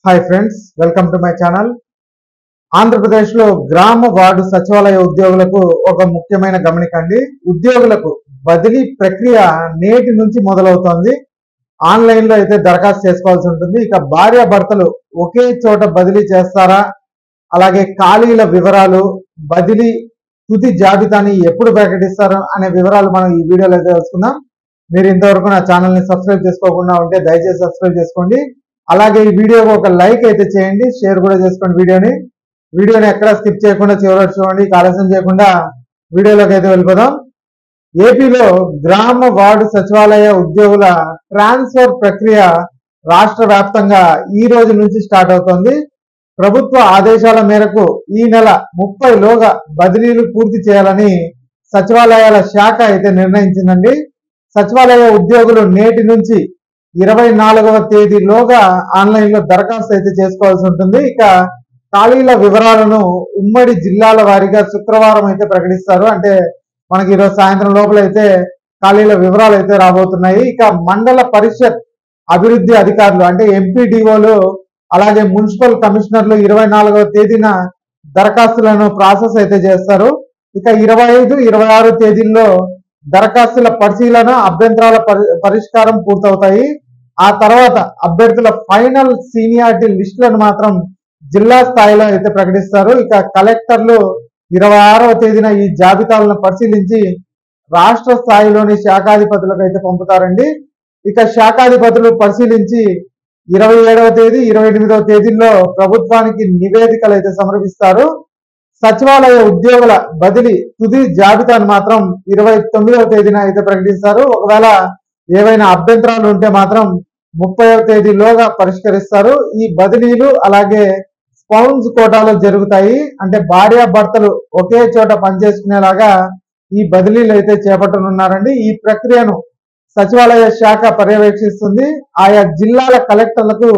Hi friends, welcome to my channel. ఆంధ్రప్రదేశ్లో గ్రామ ward సచివాలయ ఉద్యోగులకు ఒక ముఖ్యమైన గమనిక అండి. ఉద్యోగులకు బదిలీ ప్రక్రియ నేటి నుంచి మొదలవుతోంది. ఆన్లైన్లో అయితే దరఖాస్తు చేసుకోవాల్సి ఉంటుంది. ఇక భార్య భర్తలు ఒకే చోట బదిలీ చేస్తారా, అలాగే ఖాళీల వివరాలు, బదిలీ తుది జాబితాని ఎప్పుడు ప్రకటిస్తారు అనే వివరాలు మనం ఈ వీడియోలో అయితే తెలుసుకుందాం. మీరు ఇంతవరకు నా ఛానల్ని సబ్స్క్రైబ్ చేసుకోకుండా ఉంటే దయచేసి సబ్స్క్రైబ్ చేసుకోండి. అలాగే ఈ వీడియోకి ఒక లైక్ అయితే చేయండి, షేర్ కూడా చేసుకోండి. వీడియోని ఎక్కడ స్కిప్ చేయకుండా చివరికి చూడండి. ఆలస్యం చేయకుండా వీడియోలోకి అయితే వెళ్ళిపోదాం. ఏపీలో గ్రామ వార్డు సచివాలయ ఉద్యోగుల ట్రాన్స్ఫర్ ప్రక్రియ రాష్ట్ర వ్యాప్తంగా ఈ రోజు నుంచి స్టార్ట్ అవుతోంది. ప్రభుత్వ ఆదేశాల మేరకు ఈ నెల 30లోగా బదిలీలు పూర్తి చేయాలని సచివాలయాల శాఖ అయితే నిర్ణయించిందండి. సచివాలయ ఉద్యోగులు నేటి నుంచి 24వ తేదీలోగా ఆన్లైన్లో దరఖాస్తు అయితే చేసుకోవాల్సి ఉంటుంది. ఇక ఖాళీల వివరాలను ఉమ్మడి జిల్లాల వారీగా శుక్రవారం అయితే ప్రకటిస్తారు. అంటే మనకి ఈరోజు సాయంత్రం లోపల అయితే ఖాళీల వివరాలు అయితే రాబోతున్నాయి. ఇక మండల పరిషత్ అభివృద్ధి అధికారులు అంటే ఎంపీడీఓలు అలాగే మున్సిపల్ కమిషనర్లు 24వ తేదీన దరఖాస్తులను ప్రాసెస్ అయితే చేస్తారు. ఇక 25, 26 తేదీల్లో దరఖాస్తుల పరిశీలన, అభ్యంతరాల పరిష్కారం పూర్తవుతాయి. ఆ తర్వాత అభ్యర్థుల ఫైనల్ సీనియారిటీ లిస్టులను మాత్రం జిల్లా స్థాయిలో అయితే ప్రకటిస్తారు. ఇక కలెక్టర్లు 26వ తేదీన ఈ జాబితాలను పరిశీలించి రాష్ట్ర స్థాయిలోని శాఖాధిపతులకు అయితే పంపుతారండి. ఇక శాఖాధిపతులు పరిశీలించి 27వ తేదీ, 28వ తేదీల్లో ప్రభుత్వానికి నివేదికలు అయితే సమర్పిస్తారు. సచివాలయ ఉద్యోగుల బదిలీ తుది జాబితాను మాత్రం 29వ తేదీన అయితే ప్రకటిస్తారు. ఒకవేళ ఏవైనా అభ్యంతరాలు ఉంటే మాత్రం 30వ తేదీలోగా పరిష్కరిస్తారు. ఈ బదిలీలు అలాగే స్పౌన్స్ కోటాలో జరుగుతాయి. అంటే భార్య భర్తలు ఒకే చోట పనిచేసుకునేలాగా ఈ బదిలీలు అయితే చేపట్టనున్నారండి. ఈ ప్రక్రియను సచివాలయ శాఖ పర్యవేక్షిస్తుంది. ఆయా జిల్లాల కలెక్టర్లకు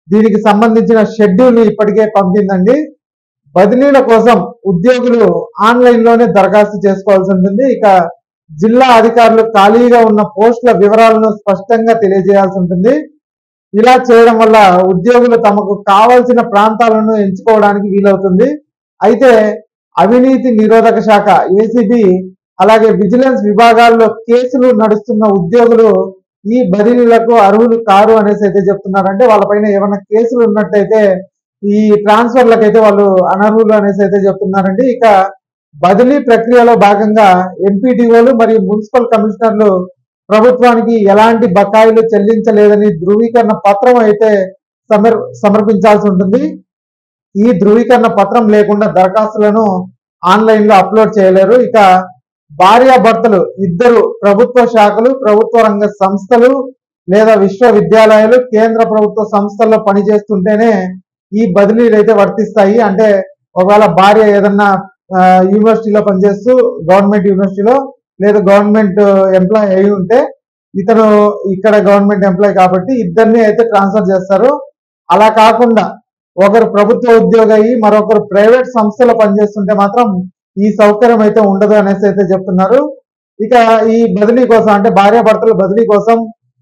దీనికి సంబంధించిన షెడ్యూల్ ఇప్పటికే పంపిందండి. బదిలీల కోసం ఉద్యోగులు ఆన్లైన్లోనే దరఖాస్తు చేసుకోవాల్సి ఉంటుంది. ఇక జిల్లా అధికారులు ఖాళీగా ఉన్న పోస్టుల వివరాలను స్పష్టంగా తెలియజేయాల్సి ఉంటుంది. ఇలా చేయడం వల్ల ఉద్యోగులు తమకు కావాల్సిన ప్రాంతాలను ఎంచుకోవడానికి వీలవుతుంది. అయితే అవినీతి నిరోధక శాఖ ఏసీబీ అలాగే విజిలెన్స్ విభాగాల్లో కేసులు నడుస్తున్న ఉద్యోగులు ఈ బదిలీలకు అర్హులు కారు అనేసి అయితే చెప్తున్నారు. అంటే వాళ్ళపైన ఏమైనా కేసులు ఉన్నట్టయితే ఈ ట్రాన్స్ఫర్లకు అయితే వాళ్ళు అనర్హులు అనేసి అయితే చెప్తున్నారండి. ఇక బదిలీ ప్రక్రియలో భాగంగా ఎంపీడీఓలు మరియు మున్సిపల్ కమిషనర్లు ప్రభుత్వానికి ఎలాంటి బకాయిలు చెల్లించలేదని ధృవీకరణ పత్రం అయితే సమర్పించాల్సి ఉంటుంది. ఈ ధృవీకరణ పత్రం లేకుండా దరఖాస్తులను ఆన్లైన్లో అప్లోడ్ చేయలేరు. ఇక భార్యాభర్తలు ఇద్దరు ప్రభుత్వ శాఖలు, ప్రభుత్వ రంగ సంస్థలు లేదా విశ్వవిద్యాలయాలు, కేంద్ర ప్రభుత్వ సంస్థల్లో పనిచేస్తుంటేనే ఈ బదిలీలు అయితే వర్తిస్తాయి. అంటే ఒకవేళ భార్య ఏదన్నా యూనివర్సిటీలో పనిచేస్తూ గవర్నమెంట్ యూనివర్సిటీలో లేదా గవర్నమెంట్ ఎంప్లాయ్ అయి ఉంటే ఇతను ఇక్కడ గవర్నమెంట్ ఎంప్లాయ్ కాబట్టి ఇద్దరిని అయితే ట్రాన్స్ఫర్ చేస్తారు. అలా కాకుండా ఒకరు ప్రభుత్వ ఉద్యోగి అయ్యి మరొకరు ప్రైవేట్ సంస్థలో పనిచేస్తుంటే మాత్రం ఈ సౌకర్యం అయితే ఉండదు అనేసి అయితే చెప్తున్నారు. ఇక ఈ బదిలీ కోసం అంటే భార్యాభర్తల బదిలీ కోసం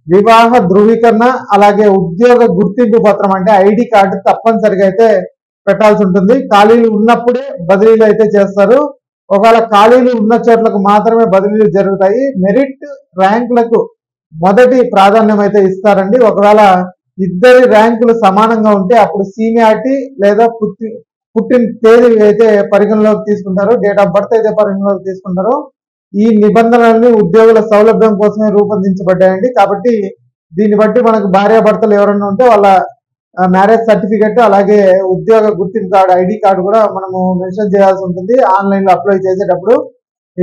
వివాహ ధృవీకరణ అలాగే ఉద్యోగ గుర్తింపు పత్రం అంటే ఐడి కార్డు తప్పనిసరిగా అయితే పెట్టాల్సి ఉంటుంది. ఖాళీలు ఉన్నప్పుడే బదిలీలు అయితే చేస్తారు. ఒకవేళ ఖాళీలు ఉన్న చోట్లకు మాత్రమే బదిలీలు జరుగుతాయి. మెరిట్ ర్యాంకులకు మొదటి ప్రాధాన్యం అయితే ఇస్తారండి. ఒకవేళ ఇద్దరి ర్యాంకులు సమానంగా ఉంటే అప్పుడు సీనియారిటీ లేదా పుట్టిన తేదీ అయితే పరిగణలోకి తీసుకుంటారు, డేట్ ఆఫ్ బర్త్ అయితే పరిగణలోకి తీసుకుంటారు. ఈ నిబంధనలన్నీ ఉద్యోగుల సౌలభ్యం కోసమే రూపొందించబడ్డాయండి. కాబట్టి దీన్ని బట్టి మనకు భార్యాభర్తలు ఎవరైనా ఉంటే వాళ్ళ మ్యారేజ్ సర్టిఫికెట్ అలాగే ఉద్యోగ గుర్తింపు కార్డు ఐడి కార్డు కూడా మనము మెన్షన్ చేయాల్సి ఉంటుంది ఆన్లైన్లో అప్లై చేసేటప్పుడు.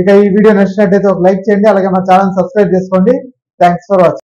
ఇక ఈ వీడియో నచ్చినట్టయితే ఒక లైక్ చేయండి, అలాగే మా ఛానల్ సబ్స్క్రైబ్ చేసుకోండి. Thanks for watching.